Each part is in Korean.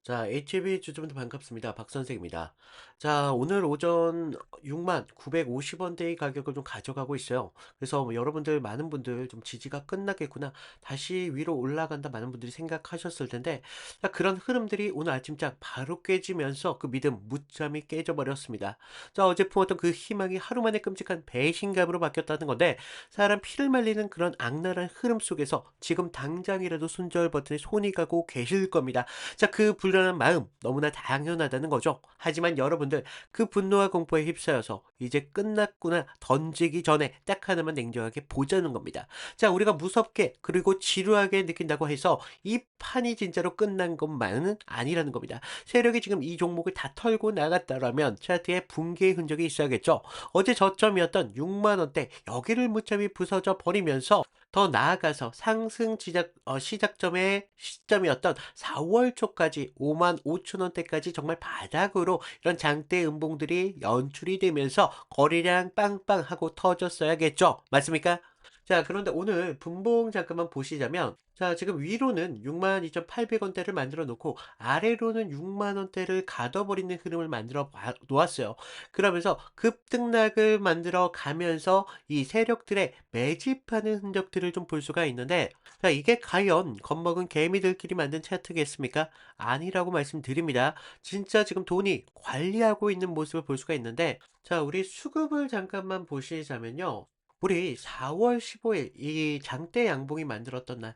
자, HB 주주분들 반갑습니다. 박 선생입니다. 자, 오늘 오전 69,950원대의 가격을 좀 가져가고 있어요. 그래서 뭐 여러분들 많은 분들 좀 지지가 끝나겠구나. 다시 위로 올라간다 많은 분들이 생각하셨을 텐데 자, 그런 흐름들이 오늘 아침장 바로 깨지면서 그 믿음 무참히 깨져버렸습니다. 자, 어제 품었던 그 희망이 하루 만에 끔찍한 배신감으로 바뀌었다는 건데 사람 피를 말리는 그런 악랄한 흐름 속에서 지금 당장이라도 손절 버튼에 손이 가고 계실 겁니다. 자, 그 불안한 마음 너무나 당연하다는 거죠. 하지만 여러분들 그 분노와 공포에 휩싸여서 이제 끝났구나 던지기 전에 딱 하나만 냉정하게 보자는 겁니다. 자, 우리가 무섭게 그리고 지루하게 느낀다고 해서 이 판이 진짜로 끝난 것만은 아니라는 겁니다. 세력이 지금 이 종목을 다 털고 나갔다라면 차트에 붕괴의 흔적이 있어야겠죠. 어제 저점이었던 6만 원대 여기를 무참히 부서져 버리면서 더 나아가서 상승 시작점의 시점이었던 4월 초까지 5만 5천 원대까지 정말 바닥으로 이런 장대 음봉들이 연출이 되면서 거래량 빵빵하고 터졌어야겠죠. 맞습니까? 자, 그런데 오늘 분봉 잠깐만 보시자면 자, 지금 위로는 62,800원대를 만들어 놓고 아래로는 6만 원대를 가둬버리는 흐름을 만들어 놓았어요. 그러면서 급등락을 만들어 가면서 이 세력들의 매집하는 흔적들을 좀 볼 수가 있는데 자, 이게 과연 겁먹은 개미들끼리 만든 차트겠습니까? 아니라고 말씀드립니다. 진짜 지금 돈이 관리하고 있는 모습을 볼 수가 있는데 자, 우리 수급을 잠깐만 보시자면요. 우리 4월 15일 이 장대 양봉이 만들었던 날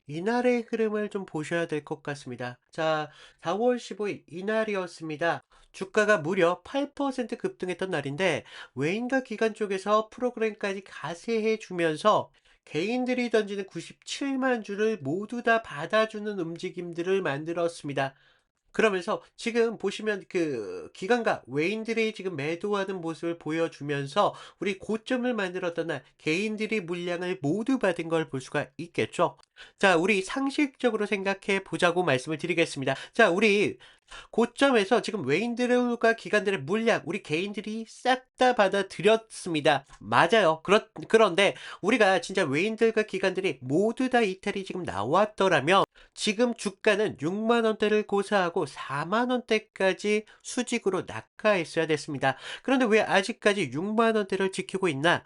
이날의 흐름을 좀 보셔야 될 것 같습니다. 자, 4월 15일 이날이었습니다. 주가가 무려 8% 급등했던 날인데 외인과 기관 쪽에서 프로그램까지 가세해 주면서 개인들이 던지는 97만 주를 모두 다 받아주는 움직임들을 만들었습니다. 그러면서 지금 보시면 그 기관과 외인들이 지금 매도하는 모습을 보여주면서 우리 고점을 만들었던 날 개인들이 물량을 모두 받은 걸 볼 수가 있겠죠. 자, 우리 상식적으로 생각해 보자고 말씀을 드리겠습니다. 자, 우리 고점에서 지금 외인들과 기관들의 물량 우리 개인들이 싹 다 받아들였습니다. 맞아요. 그런데 우리가 진짜 외인들과 기관들이 모두 다 이탈이 지금 나왔더라면 지금 주가는 6만 원대를 고사하고 4만 원대까지 수직으로 낙하했어야 됐습니다. 그런데 왜 아직까지 6만 원대를 지키고 있나?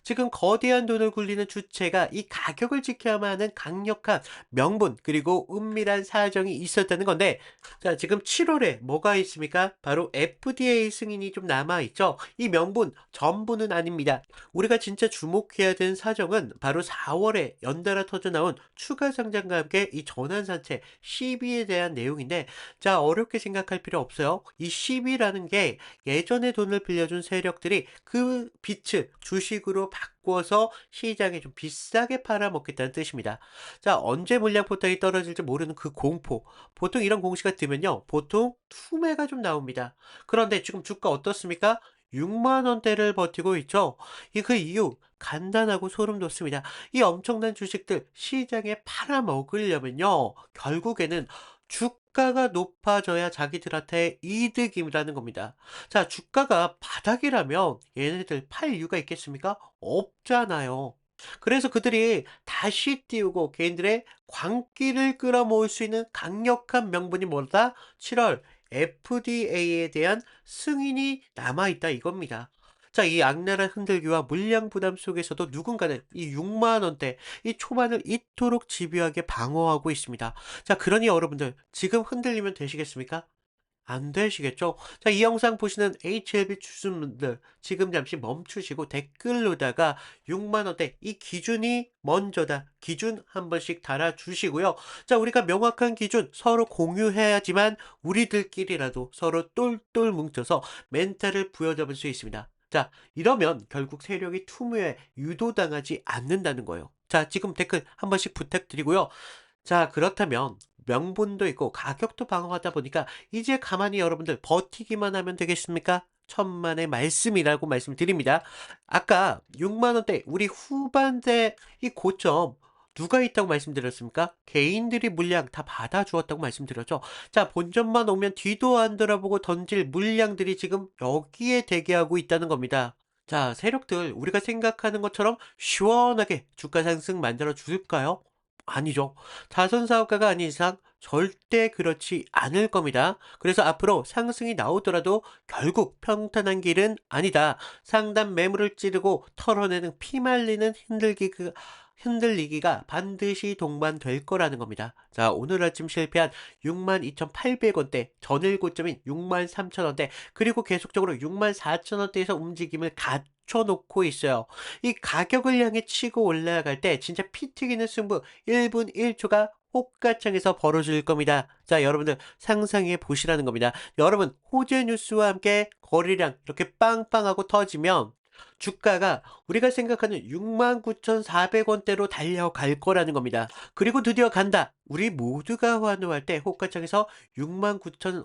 지금 거대한 돈을 굴리는 주체가 이 가격을 지켜야만 하는 강력한 명분 그리고 은밀한 사정이 있었다는 건데 자, 지금 7월에 뭐가 있습니까? 바로 FDA 승인이 좀 남아있죠. 이 명분 전부는 아닙니다. 우리가 진짜 주목해야 되는 사정은 바로 4월에 연달아 터져 나온 추가 상장과 함께 이 전환사채 CB에 대한 내용인데 자, 어렵게 생각할 필요 없어요. 이 CB라는 게 예전에 돈을 빌려준 세력들이 그 빚을 주식으로 바꿔서 시장에 좀 비싸게 팔아먹겠다는 뜻입니다. 자, 언제 물량 포착이 떨어질지 모르는 그 공포. 보통 이런 공시가 뜨면요. 보통 투매가 좀 나옵니다. 그런데 지금 주가 어떻습니까? 6만 원대를 버티고 있죠. 그 이유 간단하고 소름 돋습니다. 이 엄청난 주식들 시장에 팔아먹으려면요. 결국에는 주가가 높아져야 자기들한테 이득이라는 겁니다. 자, 주가가 바닥이라면 얘네들 팔 이유가 있겠습니까? 없잖아요. 그래서 그들이 다시 띄우고 개인들의 광기를 끌어모을 수 있는 강력한 명분이 뭐다? 7월 FDA에 대한 승인이 남아있다 이겁니다. 자, 이 악랄한 흔들기와 물량 부담 속에서도 누군가는 이 6만 원대, 이 초반을 이토록 집요하게 방어하고 있습니다. 자, 그러니 여러분들 지금 흔들리면 되시겠습니까? 안 되시겠죠? 자, 이 영상 보시는 HLB 주주분들 지금 잠시 멈추시고 댓글로다가 6만 원대 이 기준이 먼저다. 기준 한 번씩 달아주시고요. 자, 우리가 명확한 기준 서로 공유해야지만 우리들끼리라도 서로 똘똘 뭉쳐서 멘탈을 부여잡을 수 있습니다. 자, 이러면 결국 세력이 투무에 유도당하지 않는다는 거예요. 자, 지금 댓글 한 번씩 부탁드리고요. 자, 그렇다면 명분도 있고 가격도 방어하다 보니까 이제 가만히 여러분들 버티기만 하면 되겠습니까? 천만의 말씀이라고 말씀드립니다. 아까 6만 원대 우리 후반대 이 고점 누가 있다고 말씀드렸습니까? 개인들이 물량 다 받아주었다고 말씀드렸죠. 자, 본전만 오면 뒤도 안 돌아보고 던질 물량들이 지금 여기에 대기하고 있다는 겁니다. 자, 세력들 우리가 생각하는 것처럼 시원하게 주가 상승 만들어 줄까요? 아니죠. 자선 사업가가 아닌 이상 절대 그렇지 않을 겁니다. 그래서 앞으로 상승이 나오더라도 결국 평탄한 길은 아니다. 상단 매물을 찌르고 털어내는 피말리는 흔들리기가 반드시 동반될 거라는 겁니다. 자, 오늘 아침 실패한 62,800원대, 전일 고점인 63,000원대, 그리고 계속적으로 64,000원대에서 움직임을 갖춰놓고 있어요. 이 가격을 향해 치고 올라갈 때 진짜 피 튀기는 승부 1분 1초가 호가창에서 벌어질 겁니다. 자, 여러분들 상상해 보시라는 겁니다. 여러분, 호재 뉴스와 함께 거래량 이렇게 빵빵하고 터지면 주가가 우리가 생각하는 69,400원대로 달려갈 거라는 겁니다. 그리고 드디어 간다. 우리 모두가 환호할 때 호가창에서 69,000,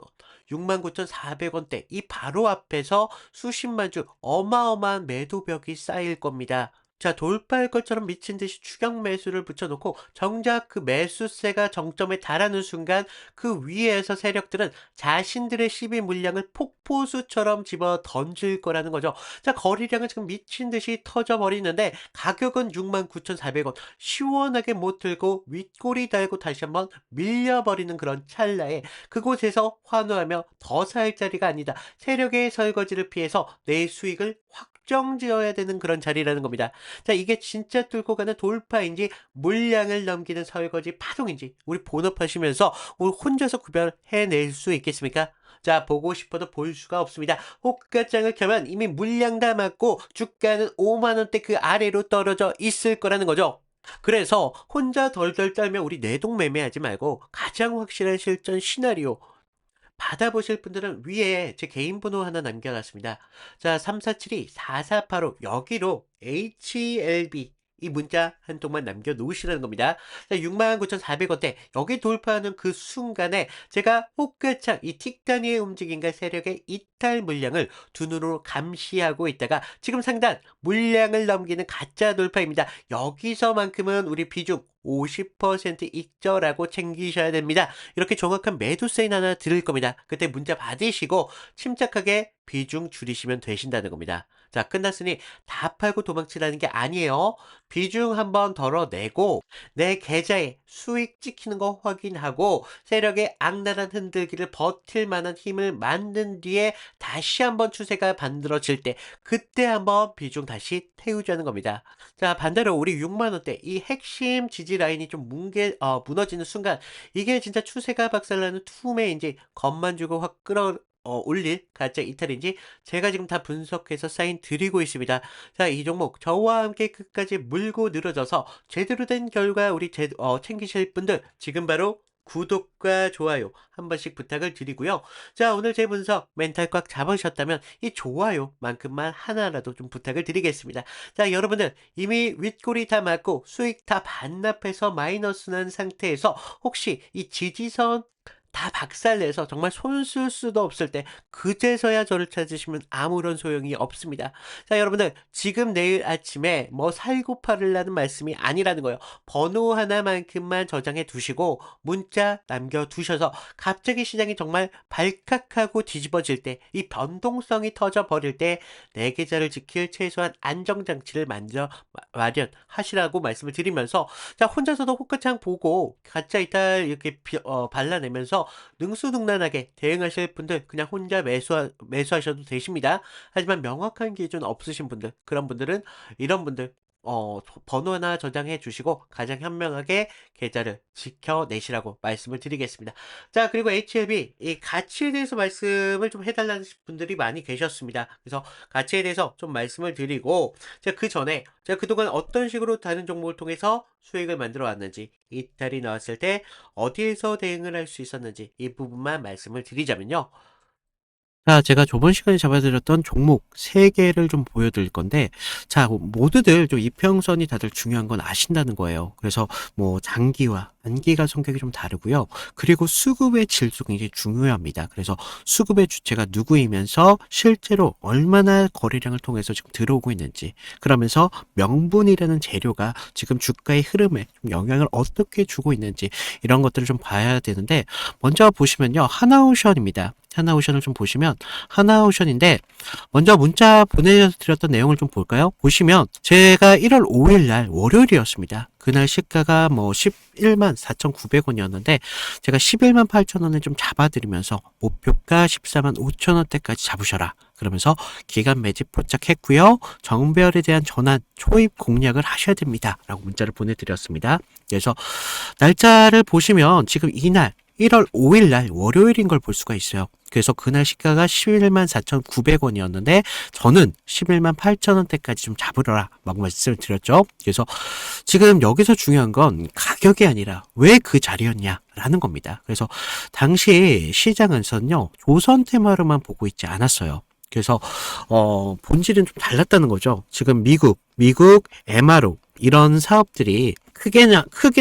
69,400원대 이 바로 앞에서 수십만 주 어마어마한 매도벽이 쌓일 겁니다. 자, 돌파할 것처럼 미친 듯이 추격 매수를 붙여놓고 정작 그 매수세가 정점에 달하는 순간 그 위에서 세력들은 자신들의 시비 물량을 폭포수처럼 집어 던질 거라는 거죠. 자, 거래량은 지금 미친 듯이 터져 버리는데 가격은 69,400원 시원하게 못 들고 윗꼬리 달고 다시 한번 밀려버리는 그런 찰나에 그곳에서 환호하며 더 살 자리가 아니다. 세력의 설거지를 피해서 내 수익을 확정지어야 되는 그런 자리라는 겁니다. 자, 이게 진짜 뚫고 가는 돌파인지 물량을 넘기는 설거지 파동인지 우리 본업하시면서 우리 혼자서 구별해낼 수 있겠습니까? 자, 보고 싶어도 볼 수가 없습니다. 호가창을 켜면 이미 물량 다 맞고 주가는 5만 원대 그 아래로 떨어져 있을 거라는 거죠. 그래서 혼자 덜덜 떨며 우리 내동매매하지 말고 가장 확실한 실전 시나리오 받아보실 분들은 위에 제 개인 번호 하나 남겨놨습니다. 자, 3472-4485 여기로 HLB 이 문자 한 통만 남겨놓으시라는 겁니다. 자, 69,400원대 여기 돌파하는 그 순간에 제가 호가창 이 틱 단위의 움직임과 세력의 이탈 물량을 두 눈으로 감시하고 있다가 지금 상단 물량을 넘기는 가짜 돌파입니다. 여기서만큼은 우리 비중 50% 익절하고 챙기셔야 됩니다. 이렇게 정확한 매도 사인 하나 드릴 겁니다. 그때 문자 받으시고 침착하게 비중 줄이시면 되신다는 겁니다. 자, 끝났으니 다 팔고 도망치라는 게 아니에요. 비중 한번 덜어내고 내 계좌에 수익 찍히는 거 확인하고 세력의 악랄한 흔들기를 버틸 만한 힘을 만든 뒤에 다시 한번 추세가 만들어질 때 그때 한번 비중 다시 태우자는 겁니다. 자, 반대로 우리 6만 원대 이 핵심 지지 라인이 좀 무너지는 순간 이게 진짜 추세가 박살나는 투매인지 겁만 주고 확 올릴 가짜 이탈인지 제가 지금 다 분석해서 사인 드리고 있습니다. 자, 이 종목 저와 함께 끝까지 물고 늘어져서 제대로 된 결과 우리 챙기실 분들 지금 바로 구독과 좋아요 한 번씩 부탁을 드리고요. 자, 오늘 제 분석 멘탈 꽉 잡으셨다면 이 좋아요만큼만 하나라도 좀 부탁을 드리겠습니다. 자, 여러분들 이미 윗골이 다 맞고 수익 다 반납해서 마이너스 난 상태에서 혹시 이 지지선 다 박살내서 정말 손 쓸 수도 없을 때 그제서야 저를 찾으시면 아무런 소용이 없습니다. 자, 여러분들 지금 내일 아침에 뭐 살고 팔으라는 말씀이 아니라는 거예요. 번호 하나만큼만 저장해 두시고 문자 남겨 두셔서 갑자기 시장이 정말 발칵하고 뒤집어질 때 이 변동성이 터져 버릴 때 내 계좌를 지킬 최소한 안정장치를 마련하시라고 말씀을 드리면서 자, 혼자서도 호가창 보고 가짜 이탈 이렇게 발라내면서 능수능란하게 대응하실 분들 그냥 혼자 매수하셔도 되십니다. 하지만 명확한 기준 없으신 분들 그런 분들은 이런 분들 번호 하나 저장해 주시고 가장 현명하게 계좌를 지켜내시라고 말씀을 드리겠습니다. 자, 그리고 HLB 이 가치에 대해서 말씀을 좀 해달라는 분들이 많이 계셨습니다. 그래서 가치에 대해서 좀 말씀을 드리고 제가 그 전에 제가 그동안 어떤 식으로 다른 종목을 통해서 수익을 만들어 왔는지 이탈이 나왔을 때 어디에서 대응을 할 수 있었는지 이 부분만 말씀을 드리자면요. 자, 제가 저번 시간에 잡아드렸던 종목 3개를 좀 보여드릴 건데, 자, 모두들 좀 이평선이 다들 중요한 건 아신다는 거예요. 그래서 뭐 장기와 단기가 성격이 좀 다르고요. 그리고 수급의 질도 굉장히 중요합니다. 그래서 수급의 주체가 누구이면서 실제로 얼마나 거래량을 통해서 지금 들어오고 있는지, 그러면서 명분이라는 재료가 지금 주가의 흐름에 좀 영향을 어떻게 주고 있는지 이런 것들을 좀 봐야 되는데, 먼저 보시면요. 하나오션입니다. 하나오션을 좀 보시면 하나오션인데 먼저 문자 보내드렸던 내용을 좀 볼까요? 보시면 제가 1월 5일 날 월요일이었습니다. 그날 시가가 뭐 11만 4,900원이었는데 제가 11만 8천원에 좀 잡아드리면서 목표가 14만 5천원대까지 잡으셔라. 그러면서 기간 매집 포착했고요. 정배열에 대한 전환 초입 공략을 하셔야 됩니다. 라고 문자를 보내드렸습니다. 그래서 날짜를 보시면 지금 이날 1월 5일 날 월요일인 걸 볼 수가 있어요. 그래서 그날 시가가 11만 4,900원이었는데 저는 11만 8천원대까지 좀 잡으라 라고 말씀을 드렸죠. 그래서 지금 여기서 중요한 건 가격이 아니라 왜 그 자리였냐 라는 겁니다. 그래서 당시 시장에서는요 조선 테마로만 보고 있지 않았어요. 그래서 본질은 좀 달랐다는 거죠. 지금 미국 MRO 이런 사업들이 크게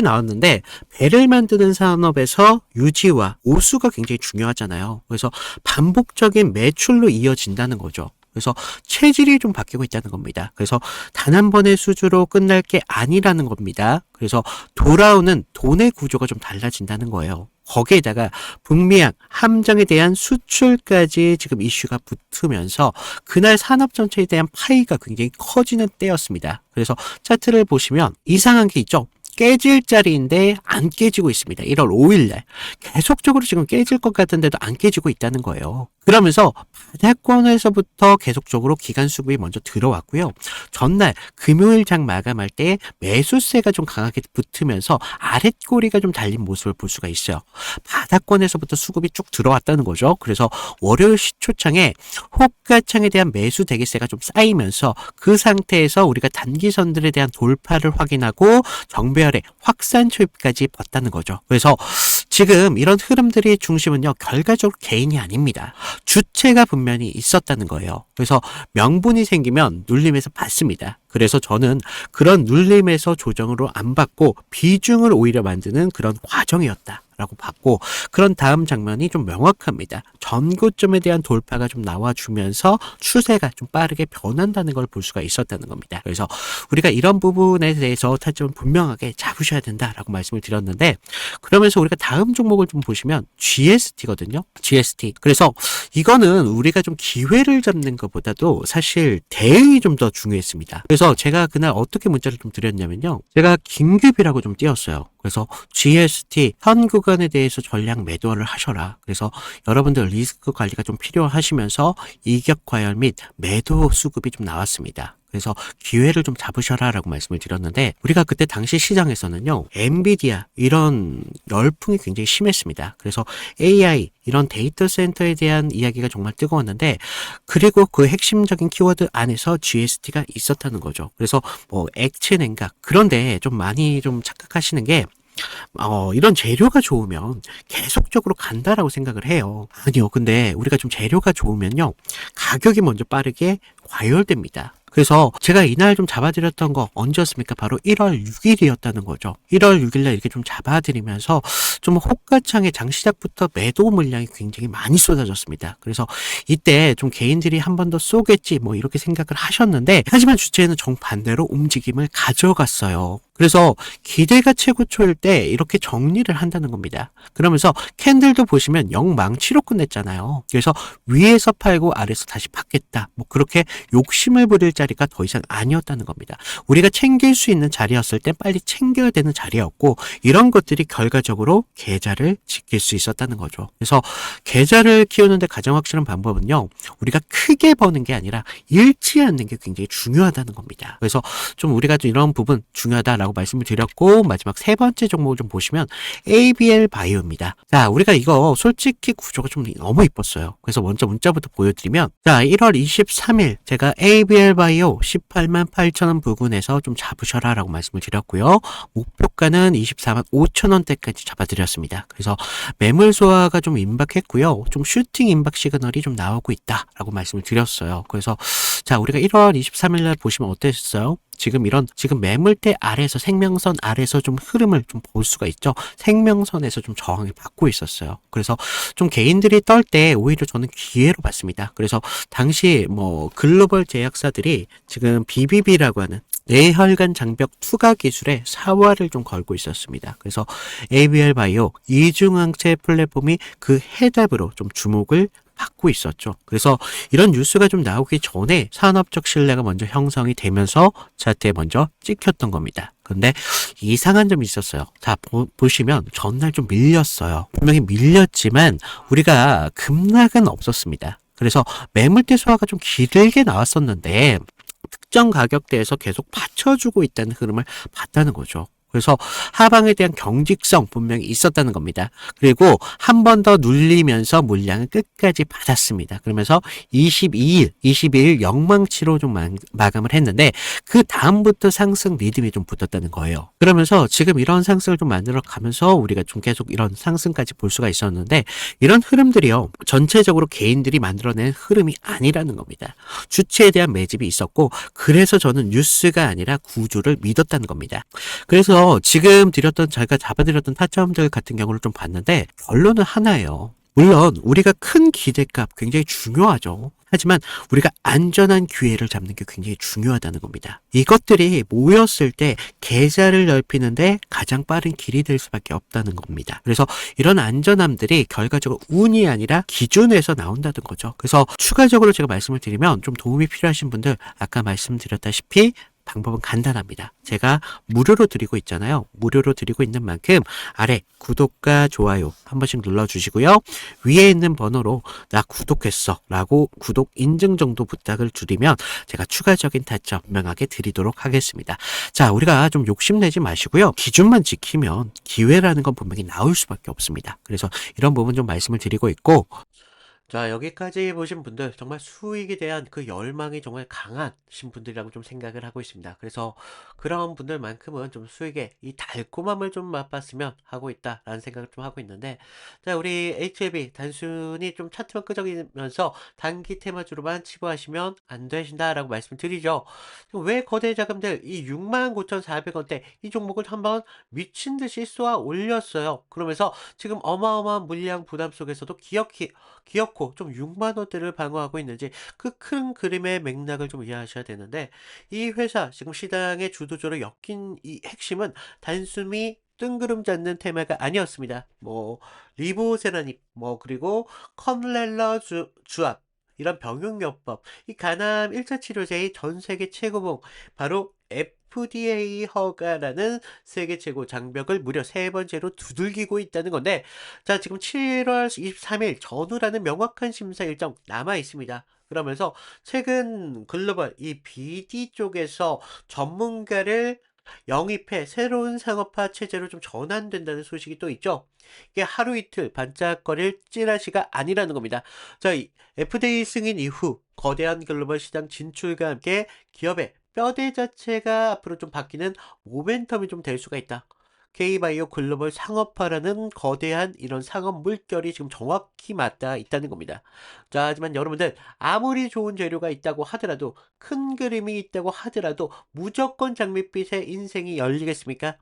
나왔는데 배를 만드는 산업에서 유지와 오수가 굉장히 중요하잖아요. 그래서 반복적인 매출로 이어진다는 거죠. 그래서 체질이 좀 바뀌고 있다는 겁니다. 그래서 단 한 번의 수주로 끝날 게 아니라는 겁니다. 그래서 돌아오는 돈의 구조가 좀 달라진다는 거예요. 거기에다가 북미양 함정에 대한 수출까지 지금 이슈가 붙으면서 그날 산업 전체에 대한 파이가 굉장히 커지는 때였습니다. 그래서 차트를 보시면 이상한 게 있죠. 깨질 자리인데 안 깨지고 있습니다. 1월 5일 날 계속적으로 지금 깨질 것 같은데도 안 깨지고 있다는 거예요. 그러면서 바닥권에서부터 계속적으로 기간 수급이 먼저 들어왔고요. 전날 금요일 장 마감할 때 매수세가 좀 강하게 붙으면서 아랫꼬리가 좀 달린 모습을 볼 수가 있어요. 바닥권에서부터 수급이 쭉 들어왔다는 거죠. 그래서 월요일 시초창에 호가창에 대한 매수 대기세가 좀 쌓이면서 그 상태에서 우리가 단기선들에 대한 돌파를 확인하고 정배열의 확산 초입까지 봤다는 거죠. 그래서 지금 이런 흐름들의 중심은요 결과적으로 개인이 아닙니다. 주체가 분명히 있었다는 거예요. 그래서 명분이 생기면 눌림에서 받습니다. 그래서 저는 그런 눌림에서 조정으로 안 받고 비중을 오히려 만드는 그런 과정이었다. 라고 봤고 그런 다음 장면이 좀 명확합니다. 전고점에 대한 돌파가 좀 나와주면서 추세가 좀 빠르게 변한다는 걸 볼 수가 있었다는 겁니다. 그래서 우리가 이런 부분에 대해서 타점을 분명하게 잡으셔야 된다라고 말씀을 드렸는데 그러면서 우리가 다음 종목을 좀 보시면 GST거든요. GST. 그래서 이거는 우리가 좀 기회를 잡는 것보다도 사실 대응이 좀 더 중요했습니다. 그래서 제가 그날 어떻게 문자를 좀 드렸냐면요. 제가 긴급이라고 좀 띄웠어요. 그래서 GST 현 구간에 대해서 전략 매도를 하셔라. 그래서 여러분들 리스크 관리가 좀 필요하시면서 이격 과열 및 매도 수급이 좀 나왔습니다. 그래서 기회를 좀 잡으셔라 라고 말씀을 드렸는데 우리가 그때 당시 시장에서는요 엔비디아 이런 열풍이 굉장히 심했습니다. 그래서 AI 이런 데이터 센터에 대한 이야기가 정말 뜨거웠는데 그리고 그 핵심적인 키워드 안에서 GST가 있었다는 거죠. 그래서 뭐 액체 냉각 그런데 좀 많이 좀 착각하시는 게 이런 재료가 좋으면 계속적으로 간다라고 생각을 해요. 아니요. 근데 우리가 좀 재료가 좋으면요. 가격이 먼저 빠르게 과열됩니다. 그래서 제가 이날 좀 잡아드렸던 거 언제였습니까? 바로 1월 6일이었다는 거죠. 1월 6일날 이렇게 좀 잡아드리면서 좀 호가창에 장시작부터 매도 물량이 굉장히 많이 쏟아졌습니다. 그래서 이때 좀 개인들이 한 번 더 쏘겠지 뭐 이렇게 생각을 하셨는데 하지만 주체는 정반대로 움직임을 가져갔어요. 그래서 기대가 최고초일 때 이렇게 정리를 한다는 겁니다. 그러면서 캔들도 보시면 영망치로 끝냈잖아요. 그래서 위에서 팔고 아래에서 다시 받겠다. 뭐 그렇게 욕심을 부릴 자리가 더 이상 아니었다는 겁니다. 우리가 챙길 수 있는 자리였을 때 빨리 챙겨야 되는 자리였고 이런 것들이 결과적으로 계좌를 지킬 수 있었다는 거죠. 그래서 계좌를 키우는데 가장 확실한 방법은요. 우리가 크게 버는 게 아니라 잃지 않는 게 굉장히 중요하다는 겁니다. 그래서 좀 우리가 좀 이런 부분 중요하다라고 말씀을 드렸고 마지막 세 번째 종목을 좀 보시면 ABL 바이오입니다. 자, 우리가 이거 솔직히 구조가 좀 너무 이뻤어요. 그래서 먼저 문자부터 보여드리면 자, 1월 23일 제가 ABL 바이오 18만 8천원 부근에서 좀 잡으셔라 라고 말씀을 드렸고요. 목표가는 24만 5천원대까지 잡아드렸습니다. 그래서 매물 소화가 좀 임박했고요. 좀 슈팅 임박 시그널이 좀 나오고 있다 라고 말씀을 드렸어요. 그래서 자, 우리가 1월 23일 날 보시면 어땠어요? 지금 매물대 아래에서 생명선 아래에서 좀 흐름을 좀 볼 수가 있죠. 생명선에서 좀 저항을 받고 있었어요. 그래서 좀 개인들이 떨 때 오히려 저는 기회로 봤습니다. 그래서 당시 뭐 글로벌 제약사들이 지금 BBB라고 하는 뇌혈관 장벽 투과 기술에 사활을 좀 걸고 있었습니다. 그래서 ABL 바이오 이중항체 플랫폼이 그 해답으로 좀 주목을 받고 있었죠. 그래서 이런 뉴스가 좀 나오기 전에 산업적 신뢰가 먼저 형성이 되면서 차트에 먼저 찍혔던 겁니다. 근데 이상한 점이 있었어요. 자, 보시면 전날 좀 밀렸어요. 분명히 밀렸지만 우리가 급락은 없었습니다. 그래서 매물대 소화가 좀 길게 나왔었는데 특정 가격대에서 계속 받쳐주고 있다는 흐름을 봤다는 거죠. 그래서 하방에 대한 경직성 분명히 있었다는 겁니다. 그리고 한 번 더 눌리면서 물량을 끝까지 받았습니다. 그러면서 22일 영망치로 좀 마감을 했는데 그 다음부터 상승 리듬이 좀 붙었다는 거예요. 그러면서 지금 이런 상승을 좀 만들어 가면서 우리가 좀 계속 이런 상승까지 볼 수가 있었는데 이런 흐름들이요. 전체적으로 개인들이 만들어낸 흐름이 아니라는 겁니다. 주체에 대한 매집이 있었고 그래서 저는 뉴스가 아니라 구조를 믿었다는 겁니다. 그래서 지금 제가 잡아드렸던 타점들 같은 경우를 좀 봤는데 결론은 하나예요. 물론 우리가 큰 기대값 굉장히 중요하죠. 하지만 우리가 안전한 기회를 잡는 게 굉장히 중요하다는 겁니다. 이것들이 모였을 때 계좌를 넓히는데 가장 빠른 길이 될 수밖에 없다는 겁니다. 그래서 이런 안전함들이 결과적으로 운이 아니라 기준에서 나온다는 거죠. 그래서 추가적으로 제가 말씀을 드리면 좀 도움이 필요하신 분들 아까 말씀드렸다시피 방법은 간단합니다. 제가 무료로 드리고 있잖아요. 무료로 드리고 있는 만큼 아래 구독과 좋아요 한 번씩 눌러주시고요. 위에 있는 번호로 나 구독했어 라고 구독 인증 정도 부탁을 드리면 제가 추가적인 타점 분명하게 드리도록 하겠습니다. 자, 우리가 좀 욕심내지 마시고요. 기준만 지키면 기회라는 건 분명히 나올 수밖에 없습니다. 그래서 이런 부분 좀 말씀을 드리고 있고 자, 여기까지 보신 분들 정말 수익에 대한 그 열망이 정말 강하신 분들이라고 좀 생각을 하고 있습니다. 그래서 그런 분들만큼은 좀 수익의 이 달콤함을 좀 맛봤으면 하고 있다라는 생각을 좀 하고 있는데, 자, 우리 HLB 단순히 좀 차트만 끄적이면서 단기 테마주로만 치부하시면 안 되신다라고 말씀을 드리죠. 왜 거대 자금들 이 69,400원대 이 종목을 한번 미친 듯이 쏘아 올렸어요. 그러면서 지금 어마어마한 물량 부담 속에서도 기어코 좀 6만 원대를 방어하고 있는지 그 큰 그림의 맥락을 좀 이해하셔야 되는데, 이 회사 지금 시장의 주도주로 엮인 이 핵심은 단순히 뜬구름 잡는 테마가 아니었습니다. 뭐 리보세라닙, 뭐 그리고 컨렐러 주압, 이런 병용요법, 이 간암 1차 치료제의 전 세계 최고봉 바로 FDA 허가라는 세계 최고 장벽을 무려 세 번째로 두들기고 있다는 건데, 자, 지금 7월 23일 전후라는 명확한 심사 일정 남아 있습니다. 그러면서 최근 글로벌 이 BD 쪽에서 전문가를 영입해 새로운 상업화 체제로 좀 전환된다는 소식이 또 있죠. 이게 하루 이틀 반짝거릴 찌라시가 아니라는 겁니다. 자, 이 FDA 승인 이후 거대한 글로벌 시장 진출과 함께 기업의 뼈대 자체가 앞으로 좀 바뀌는 모멘텀이 좀 될 수가 있다. K바이오 글로벌 상업화라는 거대한 이런 상업 물결이 지금 정확히 맞닿아 있다는 겁니다. 자, 하지만 여러분들 아무리 좋은 재료가 있다고 하더라도 큰 그림이 있다고 하더라도 무조건 장밋빛의 인생이 열리겠습니까?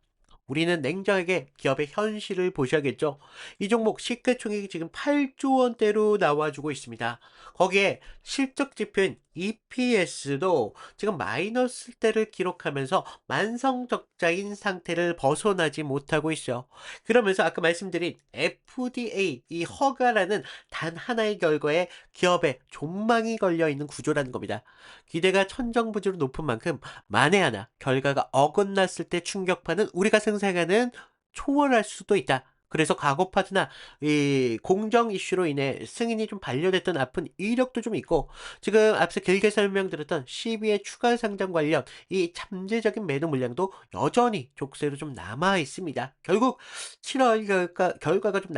우리는 냉정하게 기업의 현실을 보셔야겠죠. 이 종목 시가총액이 지금 8조 원대로 나와주고 있습니다. 거기에 실적 지표인 EPS도 지금 마이너스대를 기록하면서 만성적자인 상태를 벗어나지 못하고 있어요. 그러면서 아까 말씀드린 FDA, 이 허가라는 단 하나의 결과에 기업의 존망이 걸려 있는 구조라는 겁니다. 기대가 천정부지로 높은 만큼 만에 하나 결과가 어긋났을 때 충격파는 우리가 상상하는 초월할 수도 있다. 그래서 과거 파트나 이 공정 이슈로 인해 승인이 좀 반려됐던 아픈 이력도 좀 있고, 지금 앞서 길게 설명드렸던 CB의 추가 상장 관련 이 잠재적인 매도 물량도 여전히 족쇄로 좀 남아 있습니다. 결국 7월 결과가 좀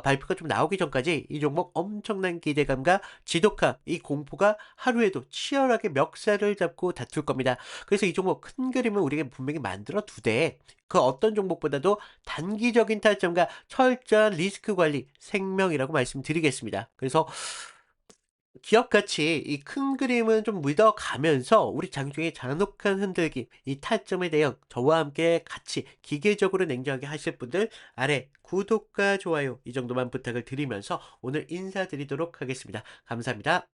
발표가 좀 나오기 전까지 이 종목 엄청난 기대감과 지독한 이 공포가 하루에도 치열하게 멱살을 잡고 다툴 겁니다. 그래서 이 종목 큰 그림을 우리에게 분명히 만들어 두되, 그 어떤 종목보다도 단기적인 타점과 철저한 리스크 관리, 생명이라고 말씀드리겠습니다. 그래서 기업 가치 이 큰 그림은 좀 믿어가면서 우리 장중에 잔혹한 흔들림, 이 타점에 대응 저와 함께 같이 기계적으로 냉정하게 하실 분들 아래 구독과 좋아요 이 정도만 부탁을 드리면서 오늘 인사드리도록 하겠습니다. 감사합니다.